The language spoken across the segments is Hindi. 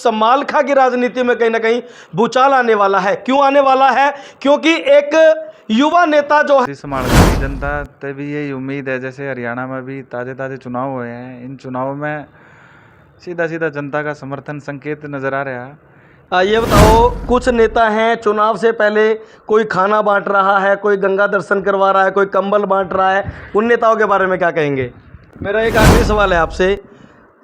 समालखा की राजनीति में कहीं ना कहीं भूचाल आने वाला है। क्यों आने वाला है? क्योंकि एक युवा नेता जो है समालखा की जनता तभी यही उम्मीद है, जैसे हरियाणा में भी ताज़े ताज़े चुनाव हुए हैं, इन चुनावों में सीधा सीधा जनता का समर्थन संकेत नज़र आ रहा है। ये बताओ, कुछ नेता हैं चुनाव से पहले कोई खाना बांट रहा है, कोई गंगा दर्शन करवा रहा है, कोई कंबल बांट रहा है, उन नेताओं के बारे में क्या कहेंगे? मेरा एक आखिरी सवाल है आपसे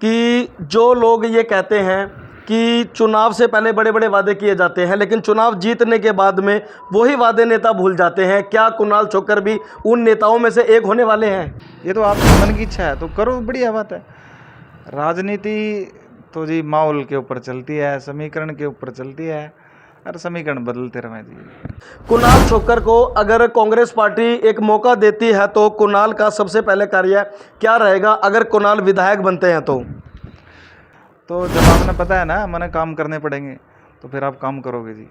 कि जो लोग ये कहते हैं कि चुनाव से पहले बड़े बड़े वादे किए जाते हैं, लेकिन चुनाव जीतने के बाद में वही वादे नेता भूल जाते हैं, क्या कुणाल छोक्कर भी उन नेताओं में से एक होने वाले हैं? ये तो आपकी मन की इच्छा है तो करो, बढ़िया बात है। राजनीति तो जी माहौल के ऊपर चलती है, समीकरण के ऊपर चलती है, हर समीकरण बदलते रहे जी। कुणाल छोक्कर को अगर कांग्रेस पार्टी एक मौका देती है तो कुणाल का सबसे पहले कार्य क्या रहेगा अगर कुणाल विधायक बनते हैं तो जब आपने पता है ना मैंने काम करने पड़ेंगे तो फिर आप काम करोगे जी।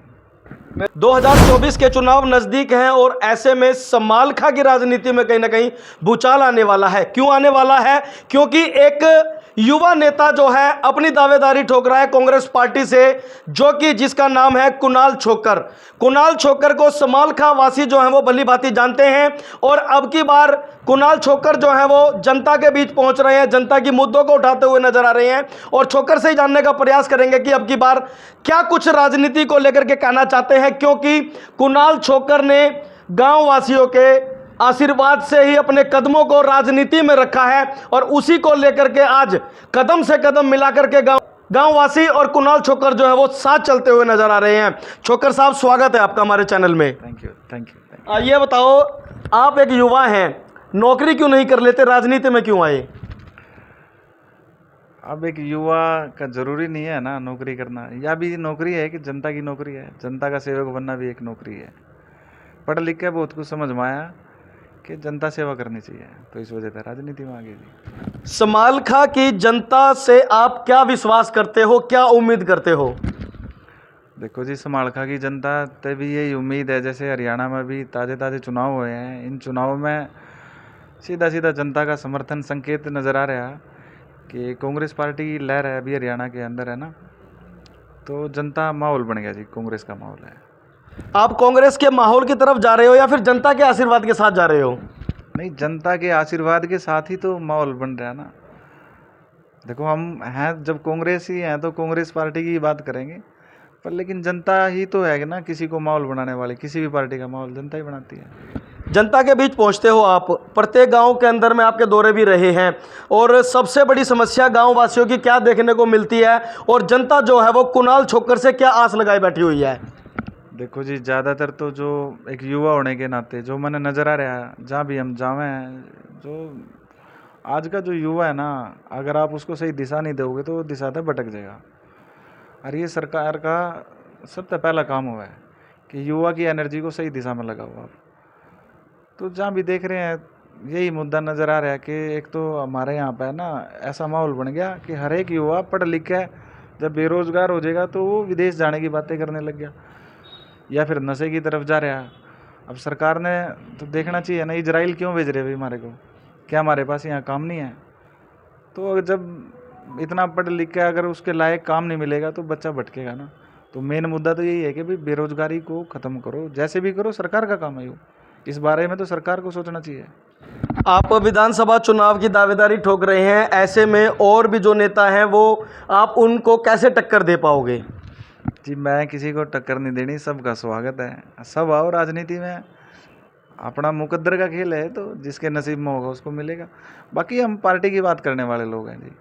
2024 के चुनाव नजदीक हैं और ऐसे में समालखा की राजनीति में कहीं ना कहीं भूचाल आने वाला है। क्यों आने वाला है? क्योंकि एक युवा नेता जो है अपनी दावेदारी ठोक रहा है कांग्रेस पार्टी से, जो कि जिसका नाम है कुणाल छोक्कर। कुणाल छोक्कर को समालखा वासी जो है वो भली भांति जानते हैं और अब की बार कुणाल छोक्कर जो है वो जनता के बीच पहुंच रहे हैं, जनता की मुद्दों को उठाते हुए नजर आ रहे हैं और छोक्कर से ही जानने का प्रयास करेंगे कि अब की बार क्या कुछ राजनीति को लेकर के कहना चाहते हैं, क्योंकि कुणाल छोक्कर ने गांव वासियों के आशीर्वाद से ही अपने कदमों को राजनीति में रखा है और उसी को लेकर के आज कदम से कदम मिलाकर के गांववासी और कुणाल छोक्कर जो है वो साथ चलते हुए नजर आ रहे हैं। छोक्कर साहब, स्वागत है आपका हमारे चैनल में। Thank you. ये बताओ, आप एक युवा हैं, नौकरी क्यों नहीं कर लेते, राजनीति में क्यों आए? अब एक युवा का जरूरी नहीं है ना नौकरी करना, या भी नौकरी है कि जनता की नौकरी है, जनता का सेवक बनना भी एक नौकरी है। पढ़ लिख के बहुत कुछ समझ में आया कि जनता सेवा करनी चाहिए, तो इस वजह से राजनीति में आ गई जी। समालखा की जनता से आप क्या विश्वास करते हो, क्या उम्मीद करते हो? देखो जी, समालखा की जनता तभी यही उम्मीद है, जैसे हरियाणा में भी ताज़े ताज़े चुनाव हुए हैं, इन चुनावों में सीधा सीधा जनता का समर्थन संकेत नज़र आ रहा है कि कांग्रेस पार्टी की लहर है अभी हरियाणा के अंदर है ना, तो जनता माहौल बन गया जी, कांग्रेस का माहौल है। आप कांग्रेस के माहौल की तरफ जा रहे हो या फिर जनता के आशीर्वाद के साथ जा रहे हो? नहीं, जनता के आशीर्वाद के साथ ही तो माहौल बन रहा है ना। देखो, हम हैं जब कांग्रेस ही हैं तो कांग्रेस पार्टी की बात करेंगे, पर लेकिन जनता ही तो है ना किसी को माहौल बनाने वाली, किसी भी पार्टी का माहौल जनता ही बनाती है। जनता के बीच पहुंचते हो आप, प्रत्येक गांव के अंदर में आपके दौरे भी रहे हैं और सबसे बड़ी समस्या गांव वासियों की क्या देखने को मिलती है और जनता जो है वो कुणाल छोक्कर से क्या आस लगाए बैठी हुई है? देखो जी, ज़्यादातर तो जो एक युवा होने के नाते जो मैंने नज़र आ रहा है जहाँ भी हम जावे हैं, जो आज का जो युवा है ना, अगर आप उसको सही दिशा नहीं दोगे तो वो दिशा से भटक जाएगा। और ये सरकार का सबसे पहला काम हुआ है कि युवा की एनर्जी को सही दिशा में लगाओ आप। तो जहाँ भी देख रहे हैं यही मुद्दा नज़र आ रहा है कि एक तो हमारे यहाँ पे है ना ऐसा माहौल बन गया कि हर एक युवा पढ़ लिख के जब बेरोज़गार हो जाएगा तो वो विदेश जाने की बातें करने लग गया या फिर नशे की तरफ जा रहा है। अब सरकार ने तो देखना चाहिए ना, इजराइल क्यों भेज रहे भाई हमारे को, क्या हमारे पास यहाँ काम नहीं है? तो जब इतना पढ़ लिख के अगर उसके लायक काम नहीं मिलेगा तो बच्चा भटकेगा ना। तो मेन मुद्दा तो यही है कि भाई बेरोज़गारी को ख़त्म करो, जैसे भी करो, सरकार का काम है वो, इस बारे में तो सरकार को सोचना चाहिए। आप विधानसभा चुनाव की दावेदारी ठोक रहे हैं, ऐसे में और भी जो नेता हैं वो आप उनको कैसे टक्कर दे पाओगे? जी, मैं किसी को टक्कर नहीं देनी, सबका स्वागत है, सब आओ राजनीति में, अपना मुकद्दर का खेल है, तो जिसके नसीब में होगा उसको मिलेगा। बाकी हम पार्टी की बात करने वाले लोग हैं जी।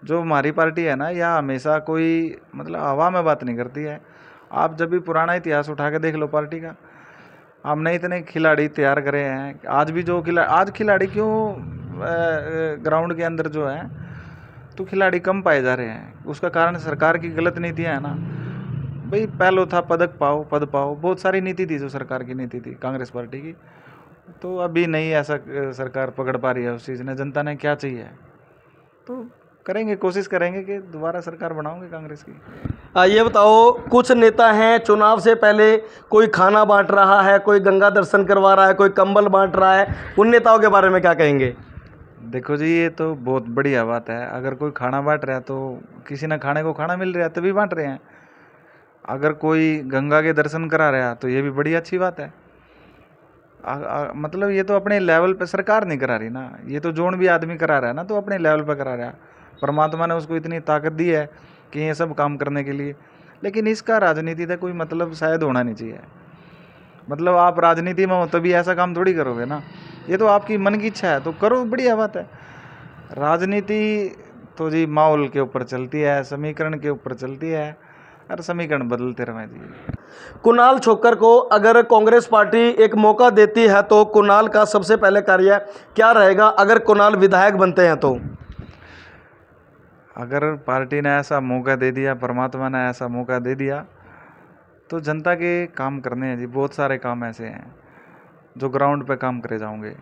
जो हमारी पार्टी है ना, यह हमेशा कोई मतलब हवा में बात नहीं करती है। आप जब भी पुराना इतिहास उठा के देख लो पार्टी का, हमने इतने खिलाड़ी तैयार करे हैं, आज भी जो आज खिलाड़ी क्यों ग्राउंड के अंदर जो है तो खिलाड़ी कम पाए जा रहे हैं, उसका कारण सरकार की गलत नीतियाँ हैं ना भाई। पहले था पदक पाओ, पद पाओ, बहुत सारी नीति थी जो सरकार की नीति थी कांग्रेस पार्टी की, तो अभी नहीं ऐसा सरकार पकड़ पा रही है उस चीज़ ने। जनता ने क्या चाहिए तो करेंगे, कोशिश करेंगे कि दोबारा सरकार बनाओगे कांग्रेस की। ये बताओ, कुछ नेता हैं चुनाव से पहले कोई खाना बांट रहा है, कोई गंगा दर्शन करवा रहा है, कोई कंबल बांट रहा है, उन नेताओं के बारे में क्या कहेंगे? देखो जी, ये तो बहुत बढ़िया बात है। अगर कोई खाना बांट रहा है तो किसी ने खाने को खाना मिल रहा है तभी बांट रहे हैं। अगर कोई गंगा के दर्शन करा रहा है तो ये भी बड़ी अच्छी बात है। मतलब ये तो अपने लेवल पे सरकार नहीं करा रही ना, ये तो जोन भी आदमी करा रहा है ना, तो अपने लेवल पे करा रहा है। परमात्मा ने उसको इतनी ताकत दी है कि ये सब काम करने के लिए, लेकिन इसका राजनीति का कोई मतलब शायद होना नहीं चाहिए। मतलब आप राजनीति में हो तभी ऐसा काम थोड़ी करोगे ना, ये तो आपकी मन की इच्छा है तो करो, बढ़िया बात है। राजनीति तो जी माहौल के ऊपर चलती है, समीकरण के ऊपर चलती है, और समीकरण बदलते रहे जी। कुणाल छोक्कर को अगर कांग्रेस पार्टी एक मौका देती है तो कुणाल का सबसे पहले कार्य क्या रहेगा अगर कुणाल विधायक बनते हैं तो? अगर पार्टी ने ऐसा मौका दे दिया, परमात्मा ने ऐसा मौका दे दिया, तो जनता के काम करने हैं जी। बहुत सारे काम ऐसे हैं जो ग्राउंड पे काम करे जाओगे।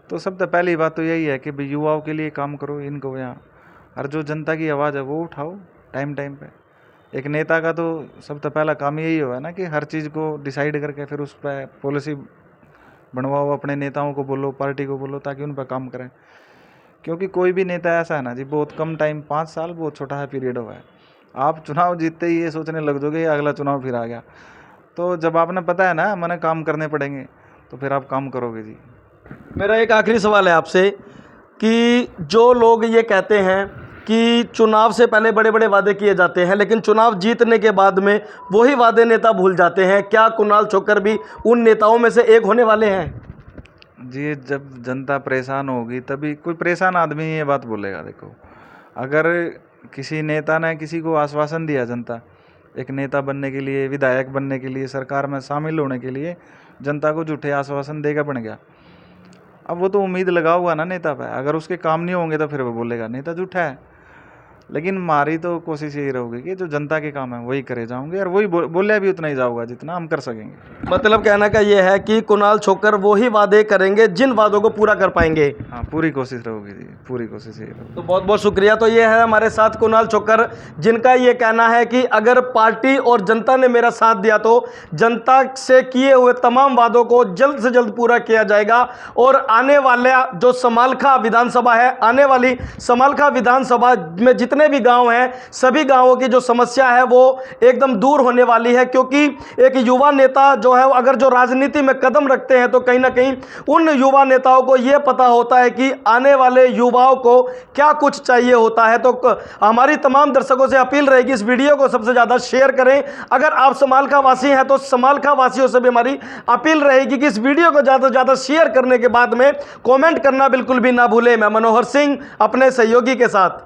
तो सबसे पहली बात तो यही है कि भाई युवाओं के लिए काम करो, इनको यहाँ, और जो जनता की आवाज़ है वो उठाओ टाइम टाइम पे। एक नेता का तो सबसे पहला काम यही हुआ ना कि हर चीज़ को डिसाइड करके फिर उस पर पॉलिसी बनवाओ, अपने नेताओं को बोलो, पार्टी को बोलो, ताकि उन पर काम करें। क्योंकि कोई भी नेता ऐसा है ना जी, बहुत कम टाइम, 5 साल बहुत छोटा है पीरियड हुआ है। आप चुनाव जीतते ही ये सोचने लग जाओगे अगला चुनाव फिर आ गया। तो जब आपने पता है ना मैंने काम करने पड़ेंगे, तो फिर आप काम करोगे जी। मेरा एक आखिरी सवाल है आपसे कि जो लोग ये कहते हैं कि चुनाव से पहले बड़े बड़े वादे किए जाते हैं लेकिन चुनाव जीतने के बाद में वही वादे नेता भूल जाते हैं, क्या कुणाल छोक्कर भी उन नेताओं में से एक होने वाले हैं? जी, जब जनता परेशान होगी तभी कोई परेशान आदमी ये बात बोलेगा। देखो, अगर किसी नेता ने किसी को आश्वासन दिया, जनता एक नेता बनने के लिए, विधायक बनने के लिए, सरकार में शामिल होने के लिए जनता को झूठे आश्वासन देगा बन गया, अब वो तो उम्मीद लगा हुआ ना नेता पे। अगर उसके काम नहीं होंगे तो फिर वो बोलेगा नेता झूठा है। लेकिन हमारी तो कोशिश यही रहेगी कि जो जनता के काम है वही करे जाऊंगे, और वही बोले भी उतना ही जाऊंगा जितना हम कर सकेंगे। मतलब कहना का ये है कि कुणाल छोक्कर वही वादे करेंगे जिन वादों को पूरा कर पाएंगे। हाँ, पूरी कोशिश रहेगी जी, पूरी कोशिश यही रहेगी। तो बहुत बहुत शुक्रिया। तो ये है हमारे साथ कुणाल छोक्कर, जिनका ये कहना है कि अगर पार्टी और जनता ने मेरा साथ दिया तो जनता से किए हुए तमाम वादों को जल्द से जल्द पूरा किया जाएगा, और आने वाला जो समालखा विधानसभा है, आने वाली समालखा विधानसभा में जितने भी गांव हैं, सभी गांवों की जो समस्या है वो एकदम दूर होने वाली है। क्योंकि एक युवा नेता जो है अगर जो राजनीति में कदम रखते हैं तो कहीं ना कहीं उन युवा नेताओं को यह पता होता है कि आने वाले युवाओं को क्या कुछ चाहिए होता है। तो हमारी तमाम दर्शकों से अपील रहेगी, इस वीडियो को सबसे ज़्यादा शेयर करें। अगर आप समालखा वासी हैं तो समालखा वासियों से भी हमारी अपील रहेगी कि इस वीडियो को ज़्यादा से ज़्यादा शेयर करने के बाद में कॉमेंट करना बिल्कुल भी ना भूलें। मैं मनोहर सिंह अपने सहयोगी के साथ।